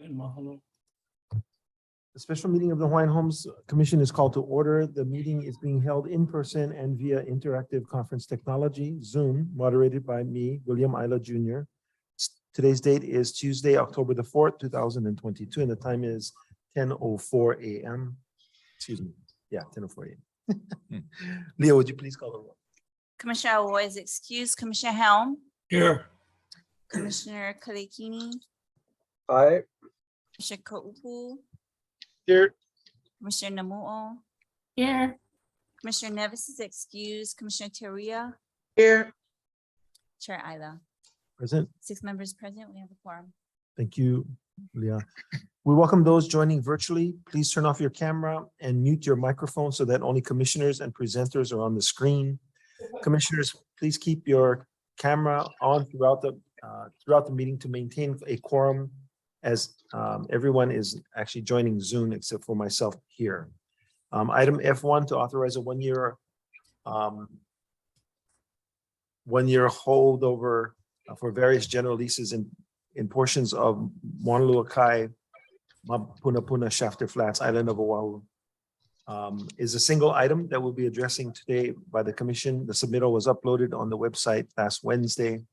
And mahalo. The special meeting of the Hawaiian Homes Commission is called to order. The meeting is being held in person and via interactive conference technology, Zoom, moderated by me, William Isla Jr. Today's date is Tuesday, October the 4th, 2022, and the time is 10:04 a.m. Excuse me. Yeah, 10:04 a.m. Leo, would you please call the roll? Commissioner Awoy is excused. Commissioner Helm, Here. Commissioner Kalekini, Aye. Commissioner Kaupu, Here. Commissioner Namuo, Here. Commissioner Nevis is excused. Commissioner Teria, Here. Chair Ila. Present. 6 members present. We have a quorum. Thank you, Leah. We welcome those joining virtually. Please turn off your camera and mute your microphone so that only commissioners and presenters are on the screen. Commissioners, please keep your camera on throughout the meeting to maintain a quorum as everyone is actually joining Zoom except for myself here. Item F1 to authorize a one-year holdover for various general leases in portions of Mauna Kai, Mapuna Shafter Flats, Island of Oahu. Is a single item that we'll be addressing today by the commission. The submittal was uploaded on the website last Wednesday.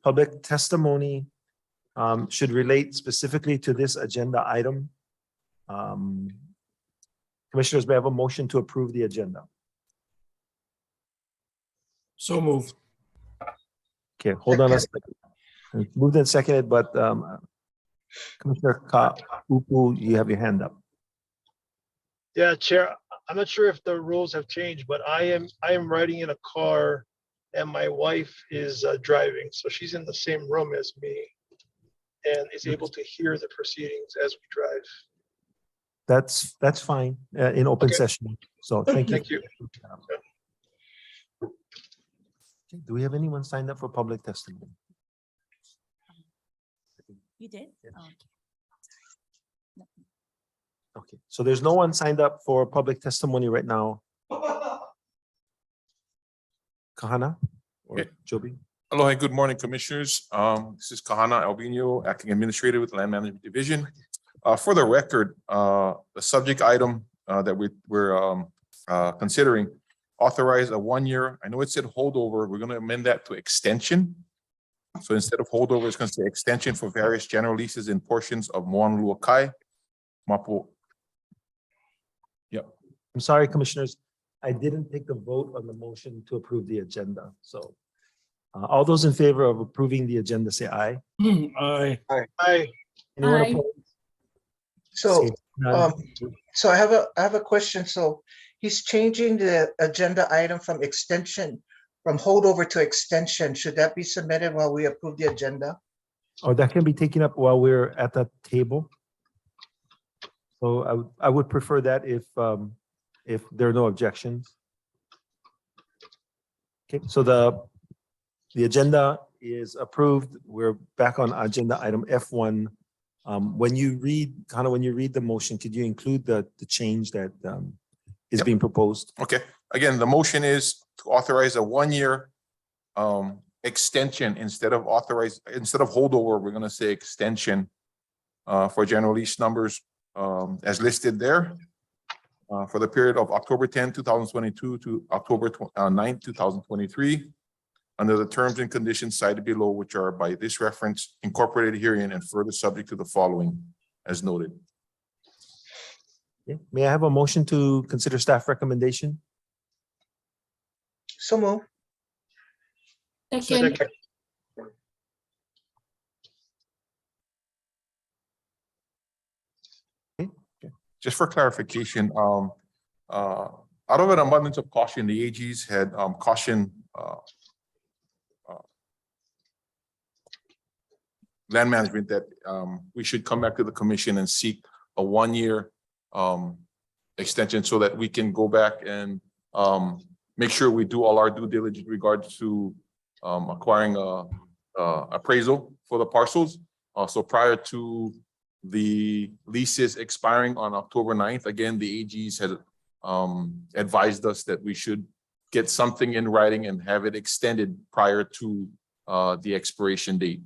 Public testimony should relate specifically to this agenda item. Commissioners, may I have a motion to approve the agenda? So moved. Okay, hold on a second. It's moved and seconded, but Commissioner Kaupu, you have your hand up. Yeah, Chair, I'm not sure if the rules have changed, but I am riding in a car and my wife is driving, so she's in the same room as me and is able to hear the proceedings as we drive. That's fine in open Okay. session. So thank you. Thank you. Okay, do we have anyone signed up for public testimony? You did? Yeah. Oh, okay. Okay, so there's no one signed up for public testimony right now. Kahana or Okay. Joby? Aloha, good morning, Commissioners. This is Kahana Albino, Acting Administrator with the Land Management Division. For the record, the subject item that we're considering authorize a 1 year. I know it said holdover. We're going to amend that to extension. So instead of holdover, it's going to say extension for various general leases in portions of Mauna Kai, Mapu. I'm sorry, Commissioners, I didn't take the vote on the motion to approve the agenda. So all those in favor of approving the agenda, say aye. Aye. Aye. Anyone Aye. opposed? So, Say none. so I have a question. So he's changing the agenda item from holdover to extension. Should that be submitted while we approve the agenda? Or that can be taken up while we're at the table. So I would prefer that if there are no objections. Okay, so the agenda is approved. We're back on agenda item F1. When you read the motion, could you include the change that is Yep. being proposed? Okay, again, the motion is to authorize a 1 year extension instead of holdover, we're going to say extension for general lease numbers as listed there for the period of October 10, 2022 to October 9, 2023 under the terms and conditions cited below, which are by this reference incorporated herein and further subject to the following as noted. Okay. May I have a motion to consider staff recommendation? So move. Second. Second. Just for clarification, out of an abundance of caution, the AGs had cautioned land management that we should come back to the commission and seek a 1 year extension so that we can go back and make sure we do all our due diligence in regards to acquiring appraisal for the parcels. So prior to the leases expiring on October 9th, again, the AGs had advised us that we should get something in writing and have it extended prior to the expiration date.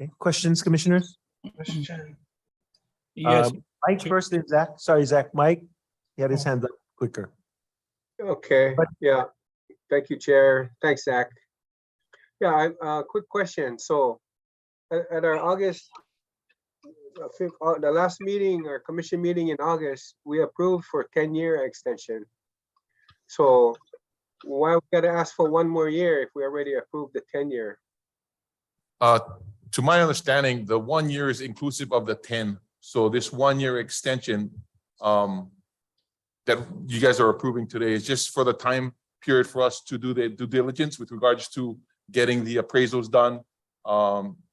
Okay, questions, commissioners? Question. Yes, Mike first, then Zach. Sorry, Zach. Mike, he had his hand up quicker. Okay, But- yeah. Thank you, Chair. Thanks, Zach. Yeah, quick question. So at our August, the last meeting, our commission meeting in August, we approved for 10-year extension. So why we gotta ask for one more year if we already approved the 10-year? To my understanding, the 1 year is inclusive of the 10. So this 1 year extension that you guys are approving today is just for the time period for us to do the due diligence with regards to getting the appraisals done,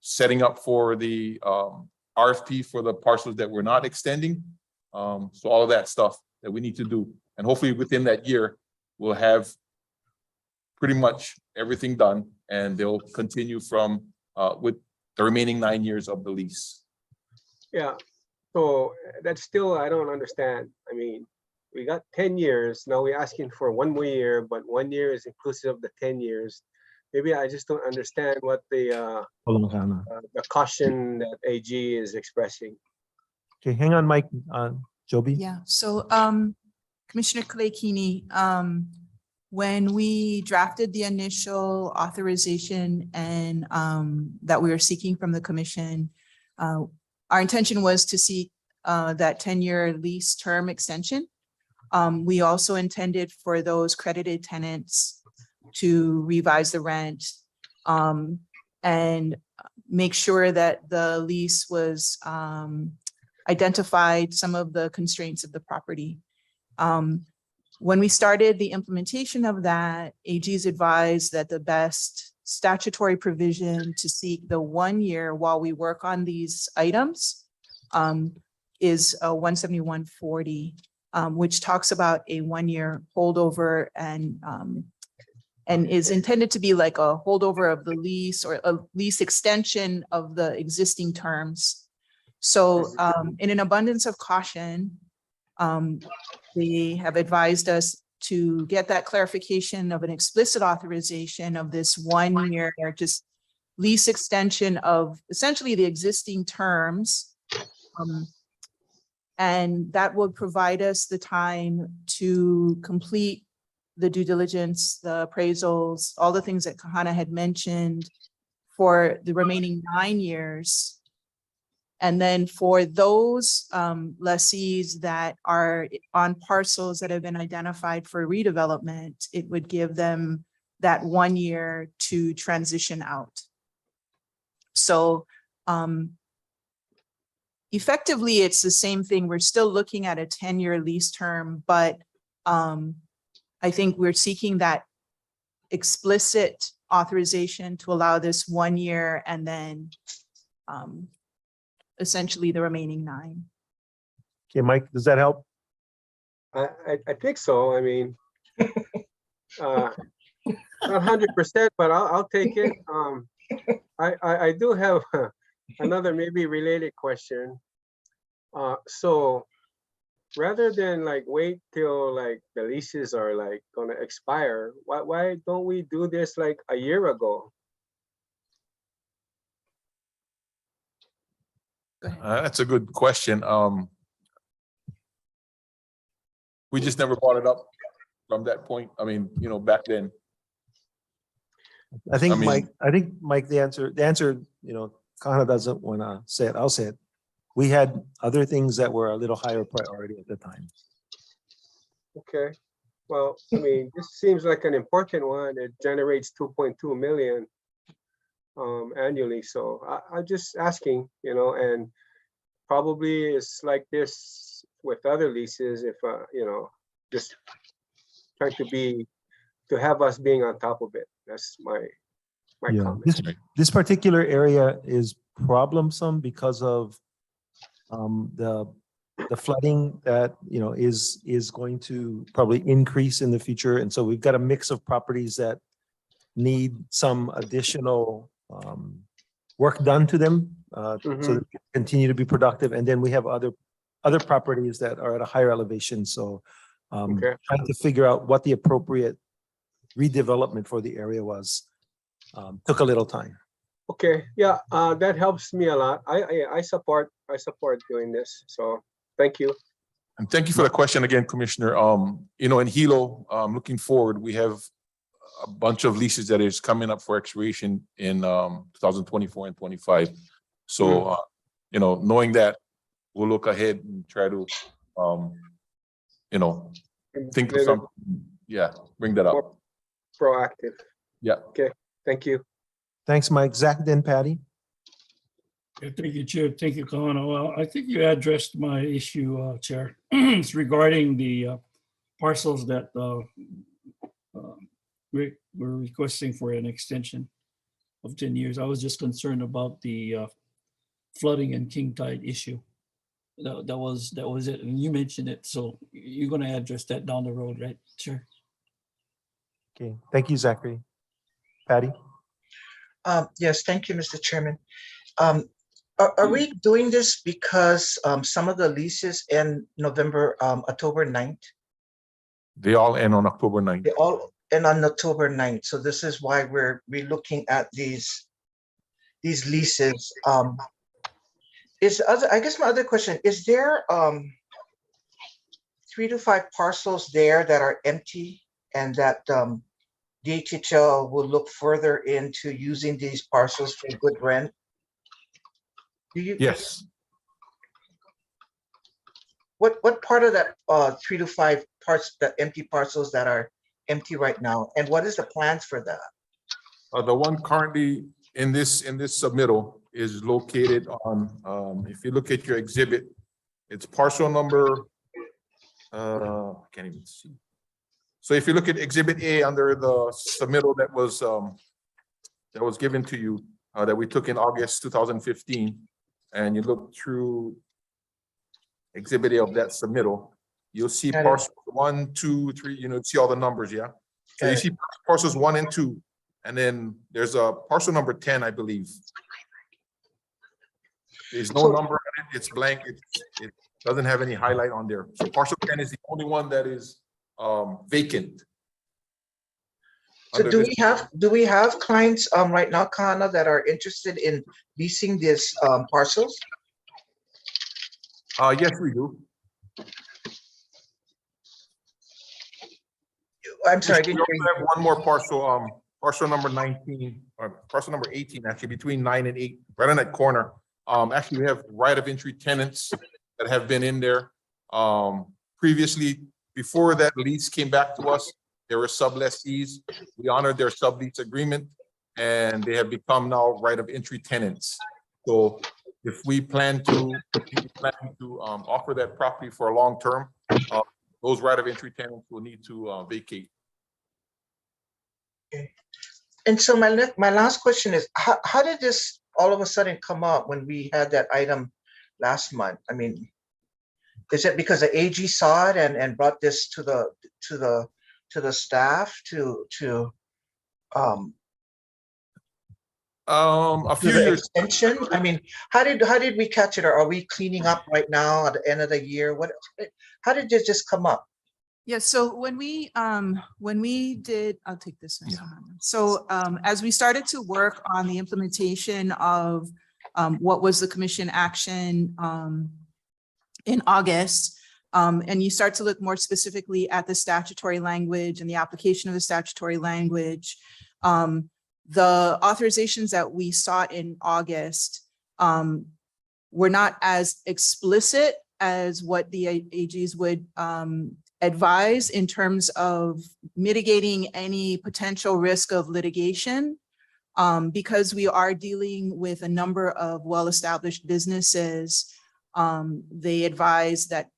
setting up for the RFP for the parcels that we're not extending. So all of that stuff that we need to do. And hopefully within that year, we'll have pretty much everything done, and they'll continue from with the remaining 9 years of the lease. Yeah, so that's still, I don't understand. I mean, we got 10 years, now we're asking for one more year, but 1 year is inclusive of the 10 years. Maybe I just don't understand what the caution that AG is expressing. Okay, hang on, Mike. Joby? Yeah, so Commissioner Clay Keeney, when we drafted the initial authorization and that we were seeking from the commission, our intention was to seek that 10-year lease term extension. We also intended for those credited tenants to revise the rent and make sure that the lease was identified some of the constraints of the property. When we started the implementation of that, AG's advised that the best statutory provision to seek the 1 year while we work on these items is 17140, which talks about a 1 year holdover and is intended to be like a holdover of the lease or a lease extension of the existing terms. So in an abundance of caution, they have advised us to get that clarification of an explicit authorization of this 1 year just lease extension of essentially the existing terms. And that would provide us the time to complete the due diligence, the appraisals, all the things that Kahana had mentioned for the remaining 9 years. And then for those lessees that are on parcels that have been identified for redevelopment, it would give them that 1 year to transition out. So effectively, it's the same thing. We're still looking at a 10-year lease term, but I think we're seeking that explicit authorization to allow this 1 year and then essentially the remaining 9. Okay, Mike, does that help? I think so. I mean, not 100%, but I'll take it. I do have another maybe related question. So rather than like wait till like the leases are like gonna expire, why don't we do this like a year ago? That's a good question. We just never brought it up from that point. I mean, you know, back then. I think, I mean- Mike, the answer, you know, Kahana doesn't want to say it. I'll say it. We had other things that were a little higher priority at the time. Okay, well, I mean, this seems like an important one. It generates 2.2 million annually. So I'm just asking, you know, and probably it's like this with other leases if, you know, just trying to have us being on top of it. That's my Yeah, comment. this particular area is problemsome because of the flooding that, you know, is going to probably increase in the future. And so we've got a mix of properties that need some additional work done to them so that they continue to be productive. And then we have other properties that are at a higher elevation. So Okay. trying to figure out what the appropriate redevelopment for the area was took a little time. Okay, yeah, that helps me a lot. I support doing this. So thank you. And thank you for the question again, Commissioner. You know, in Hilo, looking forward, we have a bunch of leases that is coming up for expiration in 2024 and 25. So, you know, knowing that, we'll look ahead and try to, you know, think of Little something. Yeah, bring that up. proactive. Yeah. Okay, thank you. Thanks, Mike. Zach, then Patty. Yeah, thank you, Chair. Thank you, Colin. Well, I think you addressed my issue, Chair. It's regarding the parcels that we're requesting for an extension of 10 years. I was just concerned about the flooding and king tide issue. That was it. And you mentioned it. So you're going to address that down the road, right? Sure. Okay, thank you, Zachary. Patty? Yes, thank you, Mr. Chairman. Are we doing this because some of the leases end October 9th? They all end on October 9th. They all end on October 9th. So this is why we're looking at these leases. I guess my other question, is there 3 to 5 parcels there that are empty and that DHHL will look further into using these parcels for good rent? Yes. What part of that 3 to 5 parts, the empty parcels that are empty right now, and what is the plans for that? The one currently in this submittal is located on, if you look at your exhibit, it's parcel number, I can't even see. So if you look at exhibit A under the submittal that was given to you, that we took in August 2015, and you look through exhibit A of that submittal, you'll see Got it. parcels 1, 2, 3, you know, see all the numbers, yeah? So Got you it. see parcels 1 and 2, and then there's a parcel number 10, I believe. There's no So- number on it, it's blank, it doesn't have any highlight on there. So parcel 10 is the only one that is vacant. So Under do this- we have clients right now, Kana, that are interested in leasing these parcels? Yes, we do. I'm sorry, I We didn't also hear you. have one more parcel, parcel number 19, or parcel number 18, actually between 9 and 8, right on that corner. Actually, we have right of entry tenants that have been in there. Previously, before that lease came back to us, there were sublessees. We honored their sublease agreement, and they have become now right of entry tenants. So if we plan to offer that property for a long term, those right of entry tenants will need to vacate. And so my last question is, how did this all of a sudden come up when we had that item last month? I mean, is it because the AG saw it and brought this to the staff to A few the years, extension? I mean, how did we catch it? Or are we cleaning up right now at the end of the year? How did this just come up? Yeah, so when we did, I'll take this next one. So as we started to work on the implementation of what was the commission action in August, and you start to look more specifically at the statutory language and the application of the statutory language, the authorizations that we sought in August were not as explicit as what the AGs would advise in terms of mitigating any potential risk of litigation. Because we are dealing with a number of well-established businesses, they advise that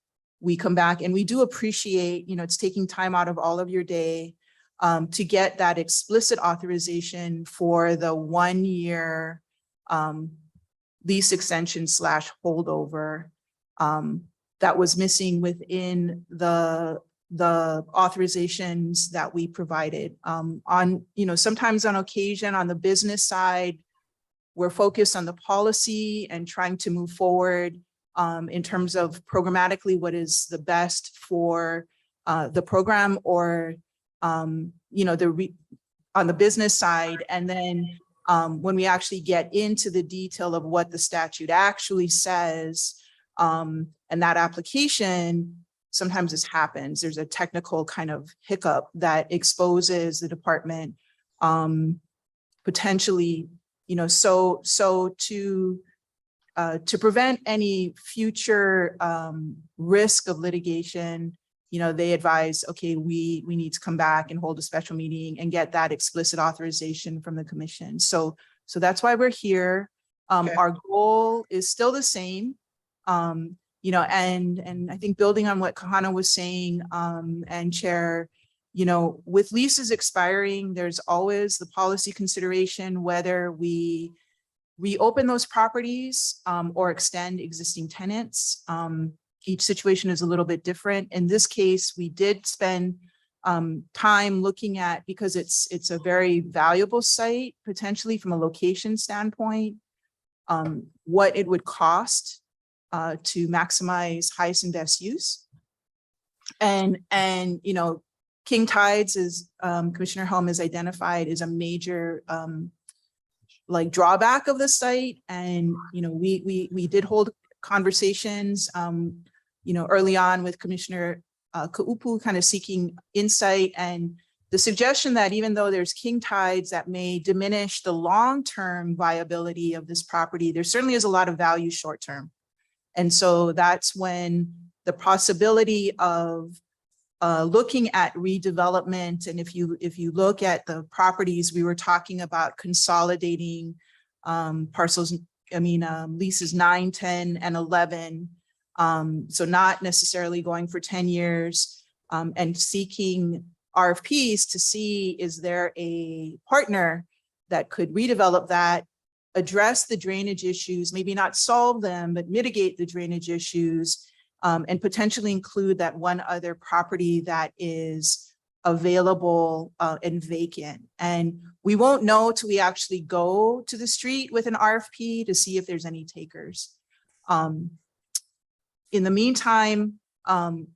we come back, and we do appreciate, it's taking time out of all of your day to get that explicit authorization for the 1 year lease extension / holdover that was missing within the authorizations that we provided. Sometimes on occasion on the business side, we're focused on the policy and trying to move forward in terms of programmatically what is the best for the program, or on the business side. And then when we actually get into the detail of what the statute actually says, and that application, sometimes this happens. There's a technical kind of hiccup that exposes the department potentially, so to prevent any future risk of litigation, they advise, okay, we need to come back and hold a special meeting and get that explicit authorization from the commission. So that's why we're here. Okay. Our goal is still the same. And I think building on what Kahana was saying, and Chair, with leases expiring, there's always the policy consideration whether we reopen those properties or extend existing tenants. Each situation is a little bit different. In this case, we did spend time looking at, because it's a very valuable site, potentially from a location standpoint, what it would cost to maximize highest and best use. And King Tides, is Commissioner Helm has identified, is a major drawback of the site. And we did hold conversations early on with Commissioner Kaupu, kind of seeking insight, and the suggestion that even though there's king tides that may diminish the long-term viability of this property, there certainly is a lot of value short-term. And so that's when the possibility of looking at redevelopment, and if you look at the properties, we were talking about consolidating parcels, leases 9, 10, and 11. So not necessarily going for 10 years and seeking RFPs to see, is there a partner that could redevelop that, address the drainage issues, maybe not solve them, but mitigate the drainage issues, and potentially include that one other property that is available and vacant. And we won't know till we actually go to the street with an RFP to see if there's any takers. In the meantime,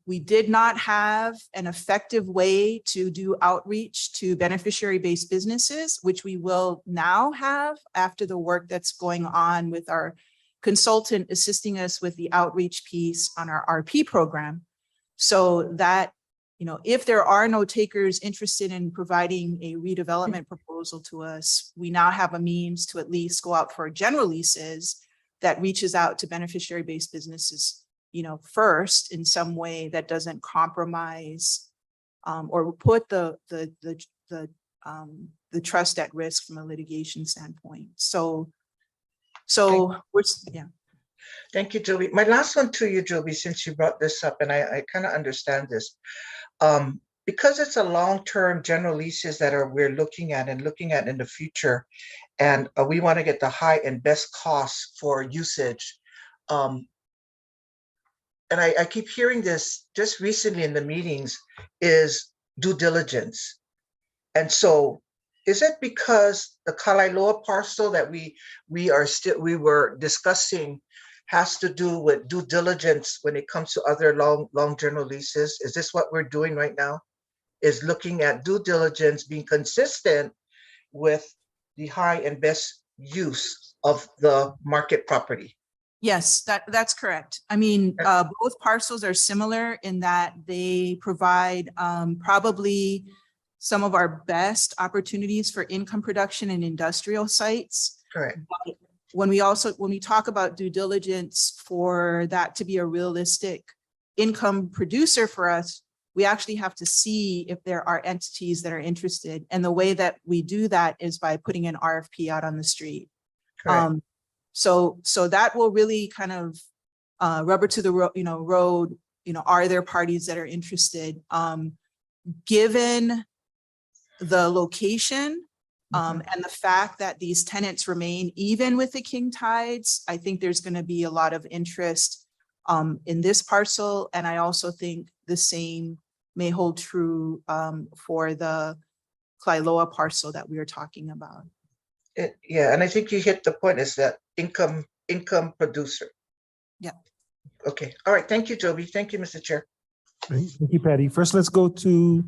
we did not have an effective way to do outreach to beneficiary-based businesses, which we will now have after the work that's going on with our consultant assisting us with the outreach piece on our RP program. So that, if there are no takers interested in providing a redevelopment proposal to us, we now have a means to at least go out for general leases that reaches out to beneficiary-based businesses first in some way that doesn't compromise or put the trust at risk from a litigation standpoint. So yeah. Thank you, Joby. My last one to you, Joby, since you brought this up, and I kind of understand this. Because it's a long-term general leases that we're looking at in the future, and we want to get the high and best costs for usage. And I keep hearing this just recently in the meetings, is due diligence. And so is it because the Kalailoa parcel that we were discussing has to do with due diligence when it comes to other long general leases? Is this what we're doing right now? Is looking at due diligence being consistent with the high and best use of the market property? Yes, that's correct. Both parcels are similar in that they provide probably some of our best opportunities for income production in industrial sites. Correct. But when we talk about due diligence for that to be a realistic income producer for us, we actually have to see if there are entities that are interested. And the way that we do that is by putting an RFP out on the street. Correct. So that will really kind of rubber to the road, are there parties that are interested? Given the location and the fact that these tenants remain even with the king tides, I think there's going to be a lot of interest in this parcel. And I also think the same may hold true for the Kailoa parcel that we were talking about. Yeah, and I think you hit the point, is that income producer. Yeah. Okay. All right. Thank you, Joby. Thank you, Mr. Chair. Right. Thank you, Patty. First, let's go to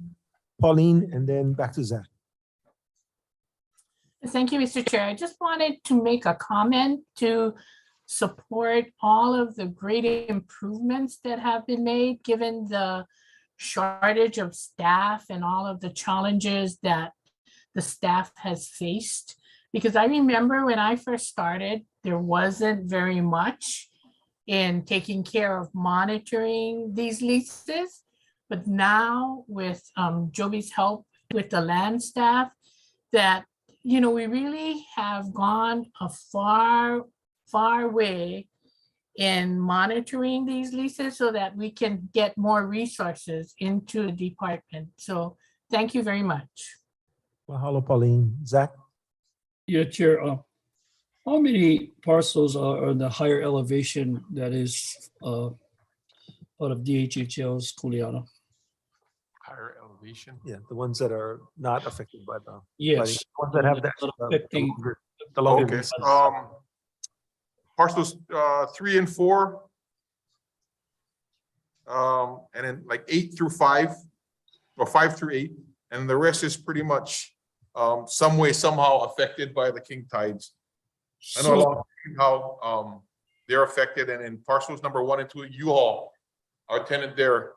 Pauline and then back to Zach. Thank you, Mr. Chair. I just wanted to make a comment to support all of the great improvements that have been made, given the shortage of staff and all of the challenges that the staff has faced. Because I remember when I first started, there wasn't very much in taking care of monitoring these leases. But now with Joby's help with the land staff, that, you know, we really have gone a far way in monitoring these leases so that we can get more resources into the department. So thank you very much. Mahalo, Pauline. Zach? Yeah, Chair, how many parcels are on the higher elevation that is out of DHHL's Kuleana? Higher elevation. Yeah, the ones that are not affected by the. Yes. the ones that have that. Not the affecting- longer- The longer. Okay, leases. parcels 3 and 4. And then like 8 through 5, or 5 through 8, and the rest is pretty much some way, somehow affected by the king tides. I know a lot of how they're affected, and in parcels number 1 and 2, U-Haul, our tenant there,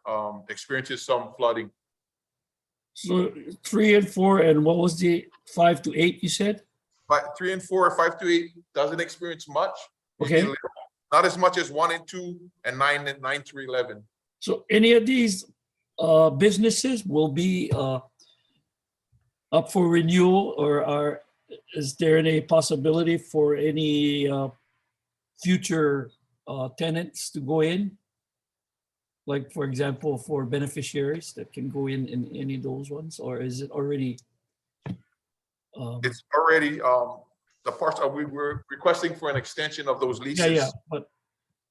experiences some flooding. So 3 and 4, and what was the 5 to 8 you said? But 3 and 4, 5 to 8 doesn't experience much. Okay. Not as much as 1 and 2, and 9 through 11. So any of these businesses will be up for renewal, or is there any possibility for any future tenants to go in? Like, for example, for beneficiaries that can go in any of those ones, or is it already? It's already, the parts, we were requesting for an extension of those leases. Yeah,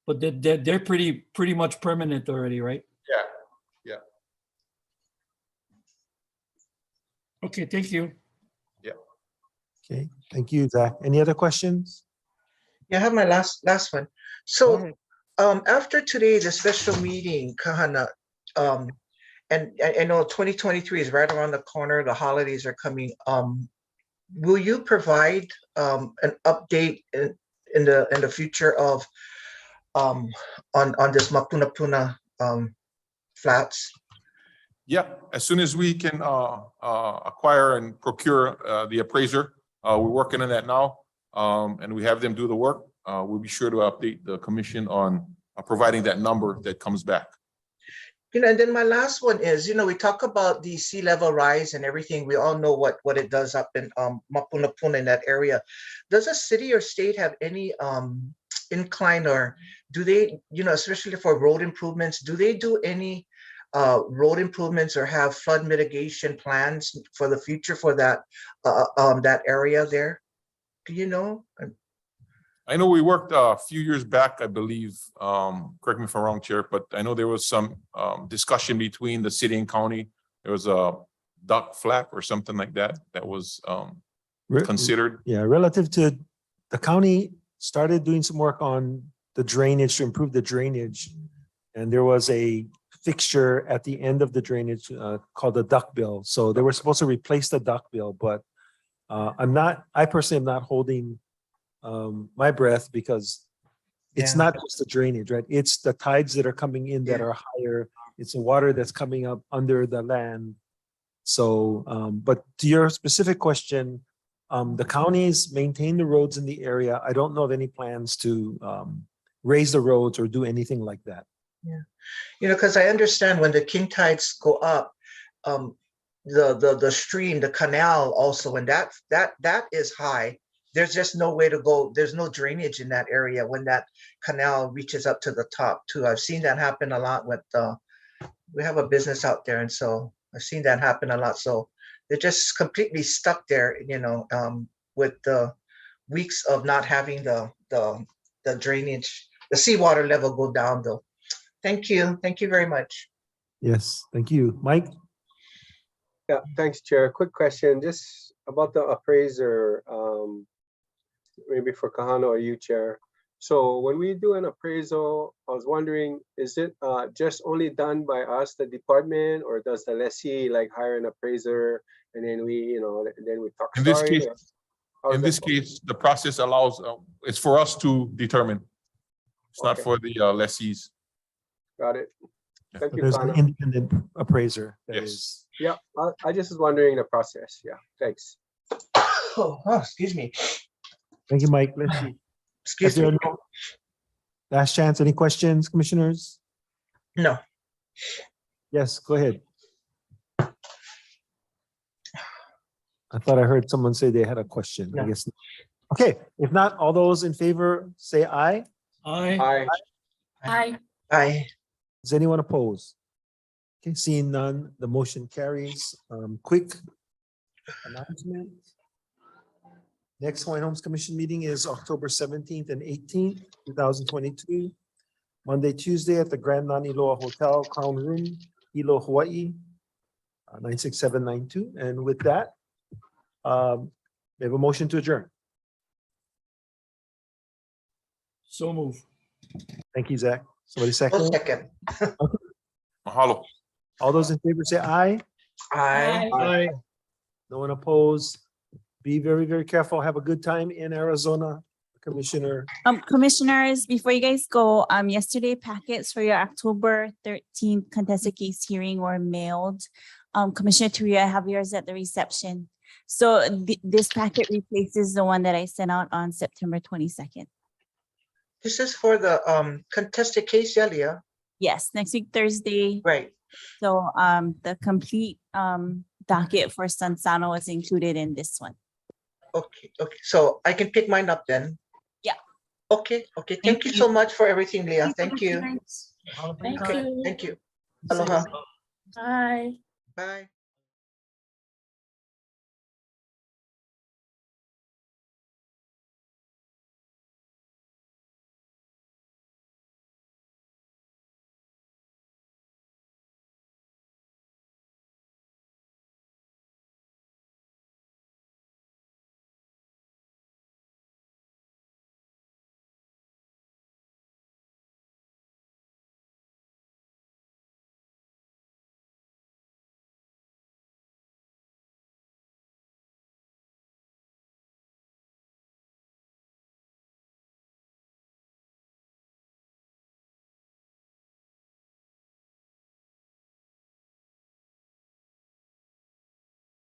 but they're pretty much permanent already, right? Yeah. Okay, thank you. Okay, thank you, Zach. Any other questions? Yeah, I have my last one. Go So ahead. after today, the special meeting, Kahana, and I know 2023 is right around the corner, the holidays are coming. Will you provide an update in the future of on this Mapuna Puna flats? Yeah, as soon as we can acquire and procure the appraiser, we're working on that now. And we have them do the work. We'll be sure to update the commission on providing that number that comes back. And then my last one is, we talk about the sea level rise and everything. We all know what it does up in Mapuna Puna in that area. Does a city or state have any incline, or do they, especially for road improvements, do they do any road improvements or have flood mitigation plans for the future for that that area there? Do you know? I know we worked a few years back, I believe, correct me if I'm wrong, Chair, but I know there was some discussion between the city and county. There was a duck flap or something like that was considered. Yeah, relative to the county started doing some work on the drainage to improve the drainage. And there was a fixture at the end of the drainage called the duck bill. So they were supposed to replace the duck bill, but I personally am not holding my breath, because it's Yeah. not just the drainage, right? It's the tides that are coming in that Yeah. are higher. It's the water that's coming up under the land. So, but to your specific question, the counties maintain the roads in the area. I don't know of any plans to raise the roads or do anything like that. Yeah, because I understand when the king tides go up, the stream, the canal also, when that is high, there's just no way to go. There's no drainage in that area when that canal reaches up to the top too. I've seen that happen a lot with we have a business out there, and so I've seen that happen a lot. So they're just completely stuck there, with the weeks of not having the drainage, the seawater level go down though. Thank you very much. Yes, thank you. Mike? Yeah, thanks, Chair. Quick question, just about the appraiser, maybe for Kahana or you, Chair. So when we do an appraisal, I was wondering, is it just only done by us, the department, or does the lessee like hire an appraiser and then we, then we talk In this story? case, How In does this that work? case, the process allows, it's for us to determine. It's not Okay. for the lessees. Got it. Yeah. Thank But you, there's an Kana. independent appraiser that Yes. is. Yeah, I just was wondering the process. Yeah, thanks. Oh, excuse me. Thank you, Mike. Bless you. Excuse Is there me. no- Last chance. Any questions, commissioners? No. Yes, go ahead. I thought I heard someone say they had a question. I No. guess. Okay, if not, all those in favor, say aye. I, Aye. I Does anyone oppose? Okay, seeing none, the motion carries. Quick announcement. Next Hawaiian Homes Commission meeting is October 17th and 18th, 2022. Monday, Tuesday at the Grand Naniloa Hotel, Crown Room, Hilo, Hawaii, 96792. And with that, we have a motion to adjourn. so move. Thank you, Zach. Somebody will second. second. Mahalo. All those in favor say aye. I Aye. No one opposed. Be very, very careful. Have a good time in Arizona, Commissioner. Commissioners, before you guys go, yesterday packets for your October 13th contested case hearing were mailed. Commissioner Turia, I have yours at the reception. So this packet replaces the one that I sent out on September 22nd. This is for the contested case, yeah, Leah? Yes, next week, Thursday. Right. So the complete docket for Sansano is included in this one. Okay, okay. So I can pick mine up then? Yeah. Okay, okay. Thank Thank you you. so much for everything, Leah. Thank you. Thank Okay, you. thank you. Aloha. Bye. Bye.